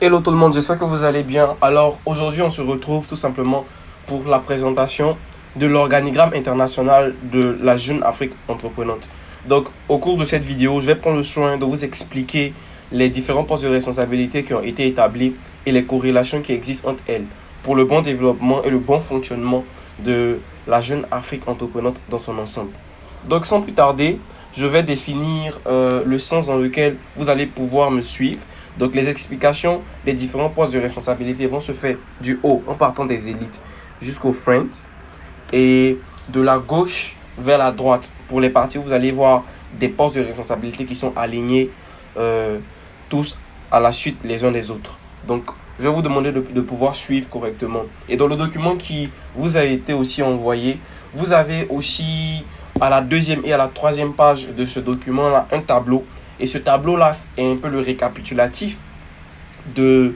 Hello tout le monde, j'espère que vous allez bien. Alors aujourd'hui on se retrouve tout simplement pour la présentation de l'organigramme international de la Jeune Afrique Entreprenante. Donc au cours de cette vidéo, je vais prendre le soin de vous expliquer les différents postes de responsabilité qui ont été établis et les corrélations qui existent entre elles pour le bon développement et le bon fonctionnement de la Jeune Afrique Entreprenante dans son ensemble. Donc sans plus tarder, je vais définir le sens dans lequel vous allez pouvoir me suivre. Donc les explications des différents postes de responsabilité vont se faire du haut en partant des élites jusqu'aux friends et de la gauche vers la droite. Pour les parties, vous allez voir des postes de responsabilité qui sont alignés tous à la suite les uns des autres. Donc je vais vous demander de pouvoir suivre correctement. Et dans le document qui vous a été aussi envoyé, vous avez aussi à la deuxième et à la troisième page de ce document-là un tableau. Et ce tableau-là est un peu le récapitulatif des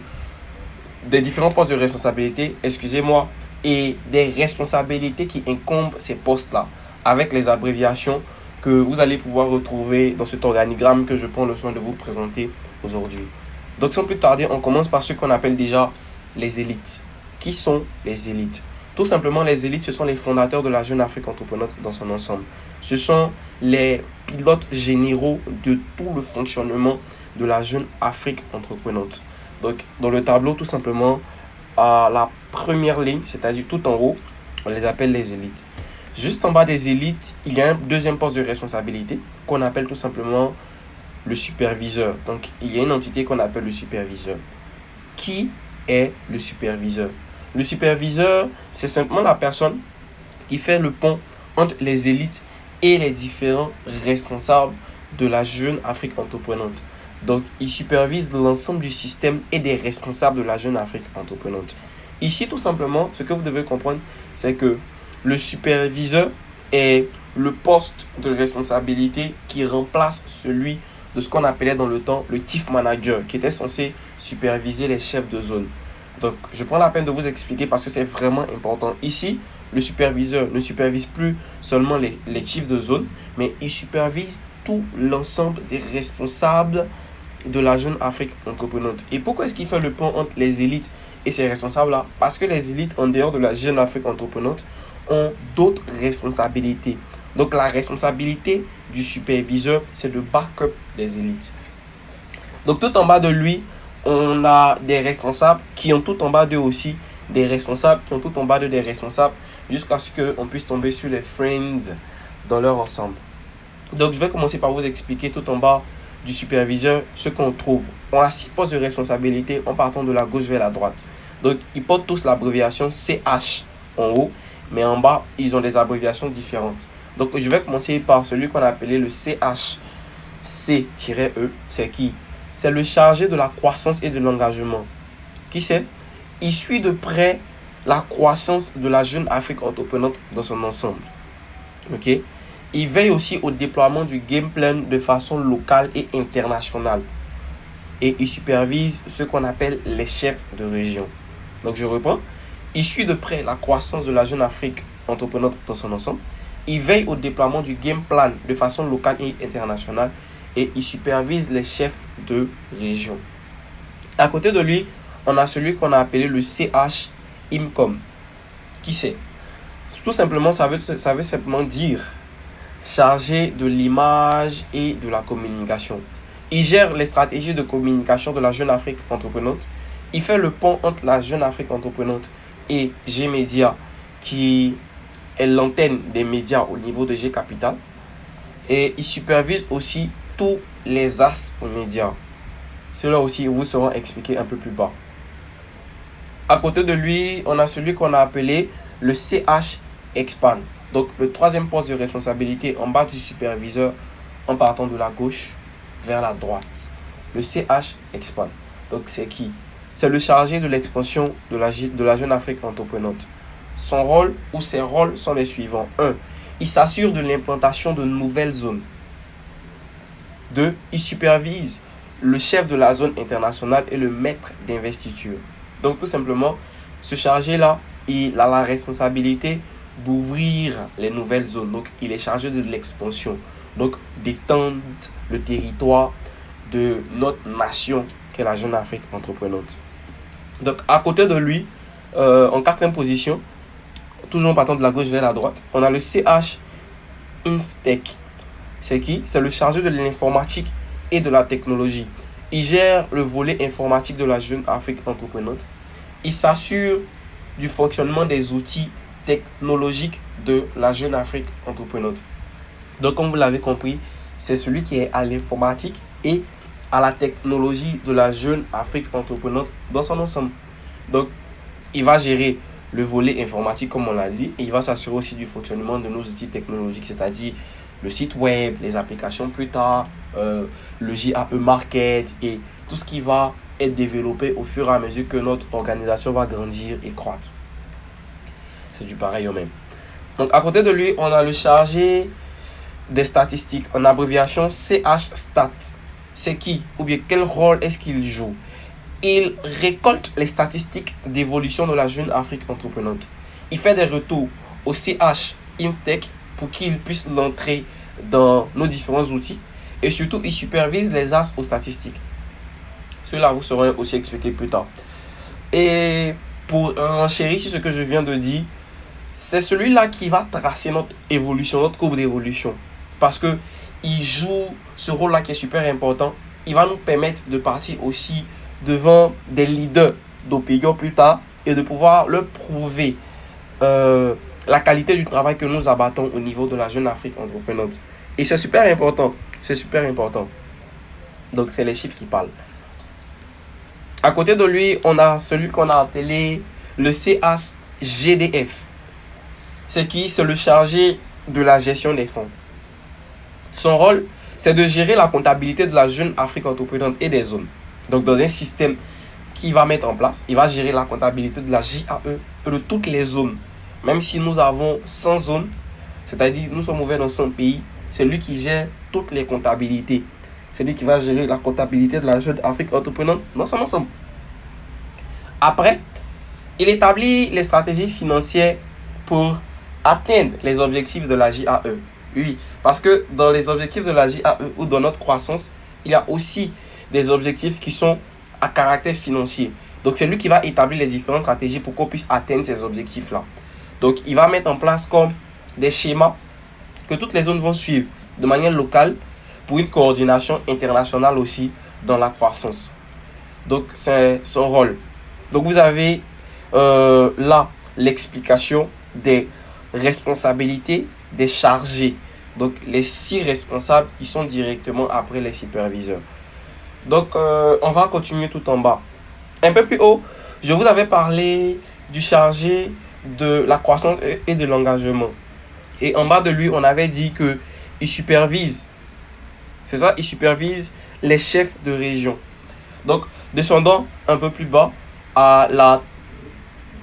différents postes de responsabilité, excusez-moi, et des responsabilités qui incombent ces postes-là, avec les abréviations que vous allez pouvoir retrouver dans cet organigramme que je prends le soin de vous présenter aujourd'hui. Donc sans plus tarder, on commence par ce qu'on appelle déjà les élites. Qui sont les élites? Tout simplement, les élites, ce sont les fondateurs de la Jeune Afrique Entreprenante dans son ensemble. Ce sont les pilotes généraux de tout le fonctionnement de la Jeune Afrique Entreprenante. Donc, dans le tableau, tout simplement, à la première ligne, c'est-à-dire tout en haut, on les appelle les élites. Juste en bas des élites, il y a un deuxième poste de responsabilité qu'on appelle tout simplement le superviseur. Donc, il y a une entité qu'on appelle le superviseur. Qui est le superviseur? Le superviseur, c'est simplement la personne qui fait le pont entre les élites et les différents responsables de la Jeune Afrique Entreprenante. Donc, il supervise l'ensemble du système et des responsables de la Jeune Afrique Entreprenante. Ici, tout simplement, ce que vous devez comprendre, c'est que le superviseur est le poste de responsabilité qui remplace celui de ce qu'on appelait dans le temps le chief manager, qui était censé superviser les chefs de zone. Donc, je prends la peine de vous expliquer parce que c'est vraiment important. Ici, le superviseur ne supervise plus seulement les chiefs de zone, mais il supervise tout l'ensemble des responsables de la Jeune Afrique Entreprenante. Et pourquoi est-ce qu'il fait le pont entre les élites et ces responsables-là? Parce que les élites, en dehors de la Jeune Afrique Entreprenante, ont d'autres responsabilités. Donc, la responsabilité du superviseur, c'est de back-up les élites. Donc, tout en bas de lui, on a des responsables qui ont tout en bas d'eux aussi des responsables, qui ont tout en bas d'eux des responsables, jusqu'à ce qu'on puisse tomber sur les friends dans leur ensemble. Donc, je vais commencer par vous expliquer tout en bas du superviseur ce qu'on trouve. On a 6 postes de responsabilité en partant de la gauche vers la droite. Donc, ils portent tous l'abréviation CH en haut, mais en bas, ils ont des abréviations différentes. Donc, je vais commencer par celui qu'on a appelé le CHC-E. C'est qui? C'est le chargé de la croissance et de l'engagement. Qui c'est? Il suit de près la croissance de la Jeune Afrique Entreprenante dans son ensemble. Ok? Il veille aussi au déploiement du game plan de façon locale et internationale. Et il supervise ce qu'on appelle les chefs de région. Donc je reprends. Il suit de près la croissance de la Jeune Afrique Entreprenante dans son ensemble. Il veille au déploiement du game plan de façon locale et internationale. Et il supervise les chefs de région. À côté de lui, on a celui qu'on a appelé le CH IMCOM. Qui c'est? Tout simplement, ça veut simplement dire chargé de l'image et de la communication. Il gère les stratégies de communication de la Jeune Afrique Entreprenante. Il fait le pont entre la Jeune Afrique Entreprenante et G-Media, qui est l'antenne des médias au niveau de G-Capital. Et il supervise aussi tous les as aux médias. Cela aussi vous sera expliqué un peu plus bas. À côté de lui, on a celui qu'on a appelé le CH Expand. Donc, le troisième poste de responsabilité en bas du superviseur en partant de la gauche vers la droite. Le CH Expand. Donc, c'est qui? C'est le chargé de l'expansion de la Jeune Afrique Entreprenante. Son rôle ou ses rôles sont les suivants. 1. Il s'assure de l'implantation de nouvelles zones. 2. Il supervise le chef de la zone internationale et le maître d'investiture. Donc, tout simplement, ce chargé-là, il a la responsabilité d'ouvrir les nouvelles zones. Donc, il est chargé de l'expansion. Donc, d'étendre le territoire de notre nation qui est la Jeune Afrique Entreprenante. Donc, à côté de lui, en quatrième position, toujours en partant de la gauche vers la droite, on a le CH InfTech. C'est qui? C'est le chargé de l'informatique et de la technologie. Il gère le volet informatique de la Jeune Afrique Entreprenante. Il s'assure du fonctionnement des outils technologiques de la Jeune Afrique Entreprenante. Donc, comme vous l'avez compris, c'est celui qui est à l'informatique et à la technologie de la Jeune Afrique Entreprenante dans son ensemble. Donc, il va gérer le volet informatique, comme on l'a dit, et il va s'assurer aussi du fonctionnement de nos outils technologiques, c'est-à-dire le site web, les applications plus tard, le JAE Market et tout ce qui va être développé au fur et à mesure que notre organisation va grandir et croître. C'est du pareil au même. Donc, à côté de lui, on a le chargé des statistiques, en abréviation CH-Stat. C'est qui? Ou bien quel rôle est-ce qu'il joue? Il récolte les statistiques d'évolution de la Jeune Afrique Entreprenante. Il fait des retours au CH InfTech pour qu'il puisse l'entrer dans nos différents outils. Et surtout, il supervise les as aux statistiques. Cela vous sera aussi expliqué plus tard. Et pour renchérir sur ce que je viens de dire, c'est celui-là qui va tracer notre évolution, notre courbe d'évolution. Parce que il joue ce rôle-là qui est super important. Il va nous permettre de partir aussi devant des leaders d'opinion plus tard et de pouvoir leur prouver la qualité du travail que nous abattons au niveau de la Jeune Afrique Entreprenante. Et c'est super important. C'est super important. Donc, c'est les chiffres qui parlent. À côté de lui, on a celui qu'on a appelé le CHGDF. C'est qui? C'est le chargé de la gestion des fonds. Son rôle, c'est de gérer la comptabilité de la Jeune Afrique Entreprenante et des zones. Donc, dans un système qu'il va mettre en place, il va gérer la comptabilité de la JAE et de toutes les zones. Même si nous avons 100 zones, c'est-à-dire nous sommes ouverts dans 100 pays, c'est lui qui gère toutes les comptabilités. C'est lui qui va gérer la comptabilité de la Jeune Afrique Entreprenante dans son ensemble. Après, il établit les stratégies financières pour atteindre les objectifs de la JAE. Oui, parce que dans les objectifs de la JAE ou dans notre croissance, il y a aussi des objectifs qui sont à caractère financier. Donc, c'est lui qui va établir les différentes stratégies pour qu'on puisse atteindre ces objectifs-là. Donc, il va mettre en place comme des schémas que toutes les zones vont suivre de manière locale pour une coordination internationale aussi dans la croissance. Donc, c'est son rôle. Donc, vous avez là l'explication des responsabilités des chargés. Donc, les 6 responsables qui sont directement après les superviseurs. Donc, on va continuer tout en bas. Un peu plus haut, je vous avais parlé du chargé de la croissance et de l'engagement. Et en bas de lui, on avait dit qu'il supervise. C'est ça, il supervise les chefs de région. Donc, descendons un peu plus bas à la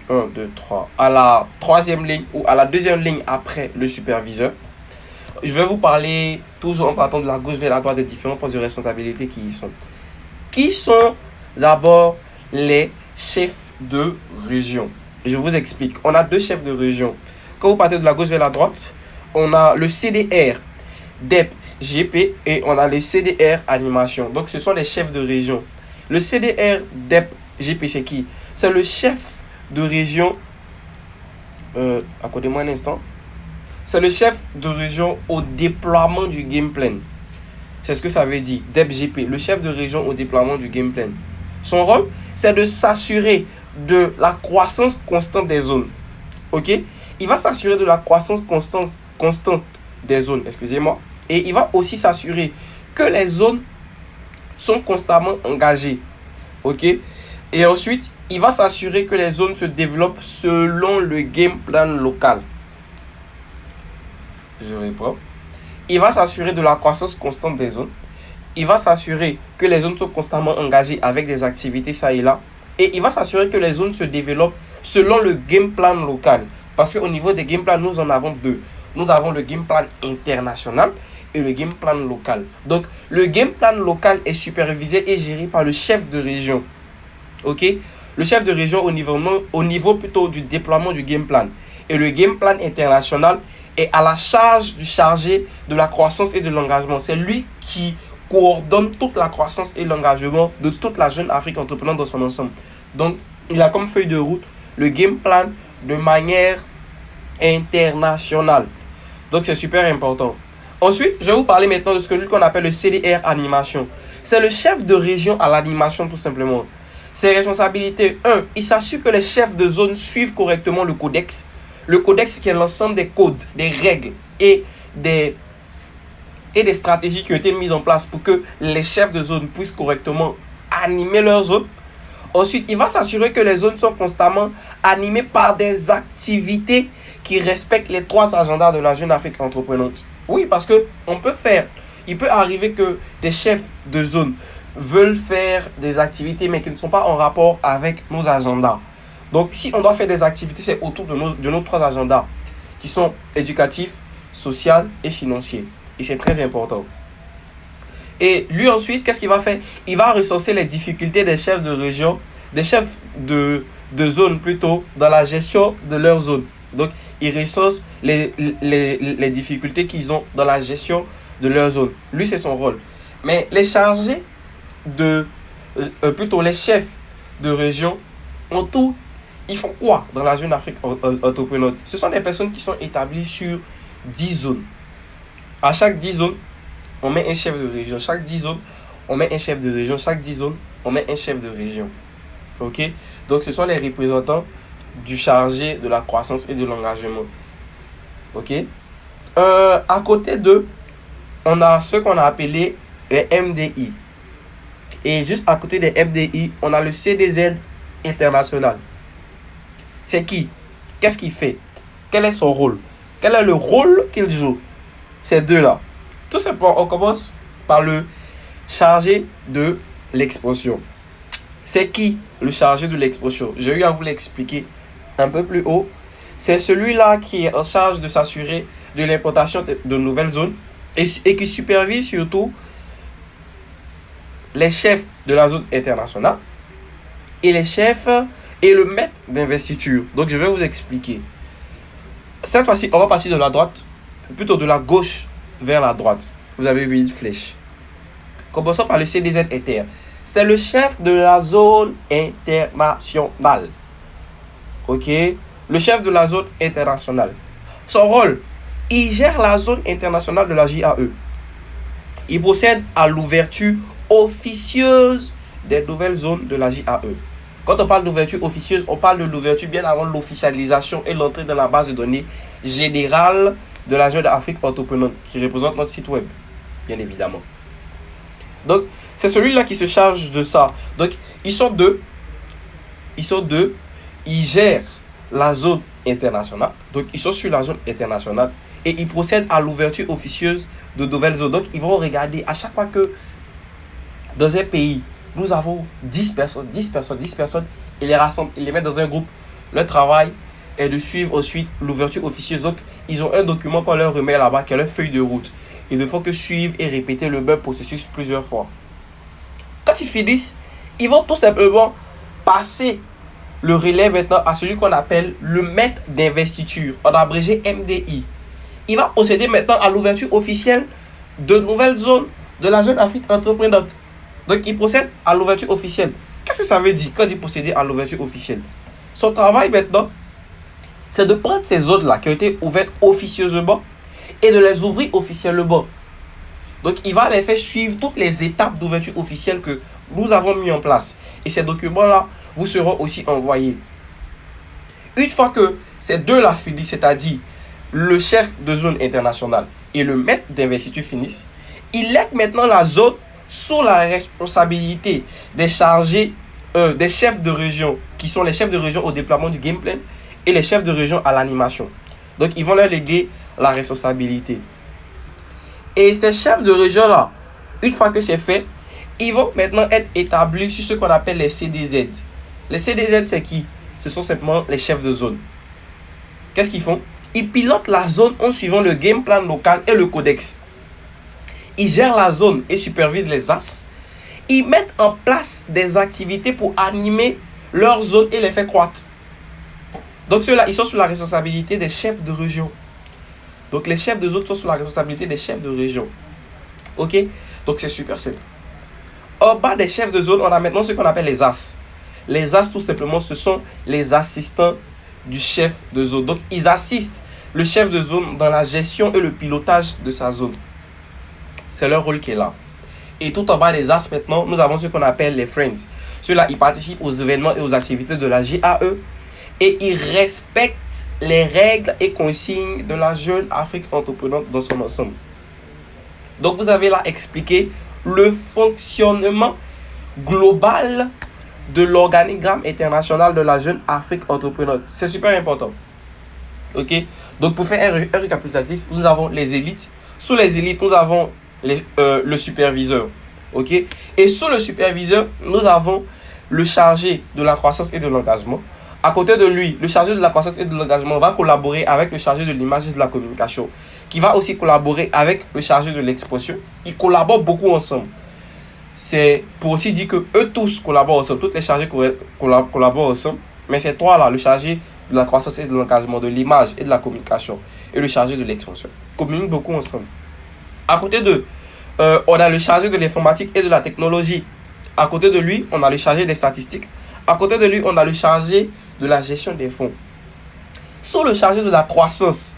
1, 2, 3, à la troisième ligne ou à la deuxième ligne après le superviseur. Je vais vous parler, toujours en partant de la gauche vers la droite, des différents postes de responsabilité qui y sont. Qui sont d'abord les chefs de région? Je vous explique. On a 2 chefs de région. Quand vous partez de la gauche vers la droite, on a le CDR, DEP, GP et on a le CDR animation. Donc, ce sont les chefs de région. Le CDR, DEP, GP, c'est qui? C'est le chef de région. Accordez-moi un instant. C'est le chef de région au déploiement du game plan. C'est ce que ça veut dire, DEP-GP, le chef de région au déploiement du game plan. Son rôle, c'est de s'assurer de la croissance constante des zones. Ok? Il va s'assurer de la croissance constante des zones, excusez-moi. Et il va aussi s'assurer que les zones sont constamment engagées. Ok? Et ensuite, il va s'assurer que les zones se développent selon le game plan local. Je reprends. Il va s'assurer de la croissance constante des zones. Il va s'assurer que les zones sont constamment engagées avec des activités ça et là. Et il va s'assurer que les zones se développent selon le game plan local. Parce qu'au niveau des game plans, nous en avons 2. Nous avons le game plan international et le game plan local. Donc, le game plan local est supervisé et géré par le chef de région. Ok? Le chef de région au niveau plutôt du déploiement du game plan. Et le game plan international est à la charge du chargé de la croissance et de l'engagement. C'est lui qui coordonne toute la croissance et l'engagement de toute la jeune Afrique entreprenante dans son ensemble. Donc, il a comme feuille de route le game plan de manière internationale. Donc, c'est super important. Ensuite, je vais vous parler maintenant de ce qu'on appelle le CDR animation. C'est le chef de région à l'animation, tout simplement. Ses responsabilités: 1. Il s'assure que les chefs de zone suivent correctement le codex. Le codex qui est l'ensemble des codes, des règles et des stratégies qui ont été mises en place pour que les chefs de zone puissent correctement animer leur zone. Ensuite, il va s'assurer que les zones sont constamment animées par des activités qui respectent les 3 agendas de la jeune Afrique entreprenante. Oui, parce que il peut arriver que des chefs de zone veulent faire des activités mais qui ne sont pas en rapport avec nos agendas. Donc, si on doit faire des activités, c'est autour de nos 3 agendas qui sont éducatifs, social et financier. Et c'est très important. Et lui ensuite, qu'est-ce qu'il va faire? Il va recenser les difficultés des chefs de région, des chefs de zone plutôt, dans la gestion de leur zone. Donc, il recense les difficultés qu'ils ont dans la gestion de leur zone. Lui, c'est son rôle. Mais les chargés plutôt les chefs de région, en tout, ils font quoi dans la jeune Afrique entreprenante? Ce sont des personnes qui sont établies sur 10 zones. À chaque 10 zones, on met un chef de région. Chaque 10 zones, on met un chef de région. Chaque 10 zones, on met un chef de région. Ok? Donc, ce sont les représentants du chargé de la croissance et de l'engagement. Ok? À côté d'eux, on a ce qu'on a appelé les MDI. Et juste à côté des MDI, on a le CDZ international. C'est qui? Qu'est-ce qu'il fait? Quel est son rôle? Quel est le rôle qu'il joue? Ces deux-là. Tout simplement, on commence par le chargé de l'expansion. C'est qui le chargé de l'expansion? J'ai eu à vous l'expliquer un peu plus haut. C'est celui-là qui est en charge de s'assurer de l'implantation de nouvelles zones et qui supervise surtout les chefs de la zone internationale et les chefs et le maître d'investiture. Donc, je vais vous expliquer. Cette fois-ci, on va passer de la droite, plutôt de la gauche vers la droite. Vous avez vu une flèche. Commençons par le CDZ Inter. C'est le chef de la zone internationale. Ok? Le chef de la zone internationale. Son rôle, il gère la zone internationale de la JAE. Il procède à l'ouverture officieuse des nouvelles zones de la JAE. Quand on parle d'ouverture officieuse, on parle de l'ouverture bien avant l'officialisation et l'entrée dans la base de données générale de la jeune Afrique entreprenante qui représente notre site web, bien évidemment. Donc, c'est celui-là qui se charge de ça. Donc, ils sont deux. Ils gèrent la zone internationale. Donc, ils sont sur la zone internationale et ils procèdent à l'ouverture officieuse de nouvelles zones. Donc, ils vont regarder à chaque fois que dans un pays, nous avons 10 personnes, ils les rassemblent, ils les mettent dans un groupe. Leur travail est de suivre ensuite l'ouverture officieuse. Donc, ils ont un document qu'on leur remet là-bas, qui est leur feuille de route. Ils ne font que suivre et répéter le même processus plusieurs fois. Quand ils finissent, ils vont tout simplement passer le relais maintenant à celui qu'on appelle le maître d'investiture, en abrégé MDI. Il va procéder maintenant à l'ouverture officielle de nouvelles zones de la jeune Afrique entreprenante. Donc, il procède à l'ouverture officielle. Qu'est-ce que ça veut dire quand il procède à l'ouverture officielle? Son travail maintenant, c'est de prendre ces zones-là qui ont été ouvertes officieusement et de les ouvrir officiellement. Donc, il va les faire suivre toutes les étapes d'ouverture officielle que nous avons mis en place. Et ces documents-là vous seront aussi envoyés. Une fois que ces deux-là finissent, c'est-à-dire le chef de zone internationale et le maître d'investiture finissent, il lègue maintenant la zone sous la responsabilité des chargés, des chefs de région, qui sont les chefs de région au déploiement du game plan et les chefs de région à l'animation. Donc, ils vont leur léguer la responsabilité. Et ces chefs de région-là, une fois que c'est fait, ils vont maintenant être établis sur ce qu'on appelle les CDZ. Les CDZ, c'est qui? Ce sont simplement les chefs de zone. Qu'est-ce qu'ils font? Ils pilotent la zone en suivant le game plan local et le codex. Ils gèrent la zone et supervisent les as. Ils mettent en place des activités pour animer leur zone et les faire croître. Donc ceux-là, ils sont sous la responsabilité des chefs de région. Donc les chefs de zone sont sous la responsabilité des chefs de région. Ok? Donc, c'est super simple. En bas des chefs de zone, on a maintenant ce qu'on appelle les as. Les as, tout simplement, ce sont les assistants du chef de zone. Donc, ils assistent le chef de zone dans la gestion et le pilotage de sa zone. C'est leur rôle qui est là. Et tout en bas des as, maintenant, nous avons ce qu'on appelle les friends. Ceux-là, ils participent aux événements et aux activités de la GAE et ils respectent les règles et consignes de la Jeune Afrique Entreprenante dans son ensemble. Donc, vous avez là expliqué le fonctionnement global de l'organigramme international de la Jeune Afrique Entreprenante. C'est super important. Ok? Donc, pour faire un récapitulatif, nous avons les élites. Sous les élites, nous avons le superviseur. Ok? Et sous le superviseur, nous avons le chargé de la croissance et de l'engagement. À côté de lui, le chargé de la croissance et de l'engagement va collaborer avec le chargé de l'image et de la communication, qui va aussi collaborer avec le chargé de l'expression. Ils collaborent beaucoup ensemble. C'est pour aussi dire que eux tous collaborent ensemble, toutes les chargés collaborent ensemble, mais ces trois-là, le chargé de la croissance et de l'engagement, de l'image et de la communication, et le chargé de l'expansion, communiquent beaucoup ensemble. À côté d'eux, on a le chargé de l'informatique et de la technologie. À côté de lui, on a le chargé des statistiques. À côté de lui, on a le chargé de la gestion des fonds. Sous le chargé de la croissance,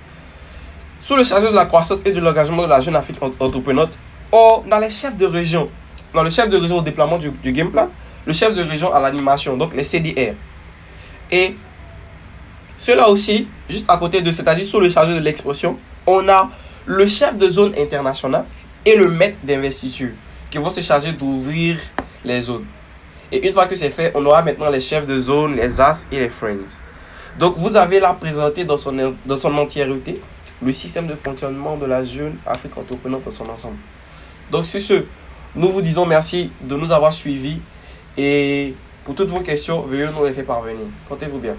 et de l'engagement de la Jeune Afrique Entreprenante, on a les chefs de région. On a le chef de région au déploiement du game plan, le chef de région à l'animation, donc les CDR. Et ceux-là aussi, juste à côté de, c'est-à-dire sous le chargé de l'expression, on a le chef de zone internationale et le maître d'investiture qui vont se charger d'ouvrir les zones. Et une fois que c'est fait, on aura maintenant les chefs de zone, les as et les friends. Donc, vous avez là présenté dans son entièreté le système de fonctionnement de la Jeune Afrique Entreprenante dans son ensemble. Donc, sur ce, nous vous disons merci de nous avoir suivis et pour toutes vos questions, veuillez nous les faire parvenir. Comptez-vous bien.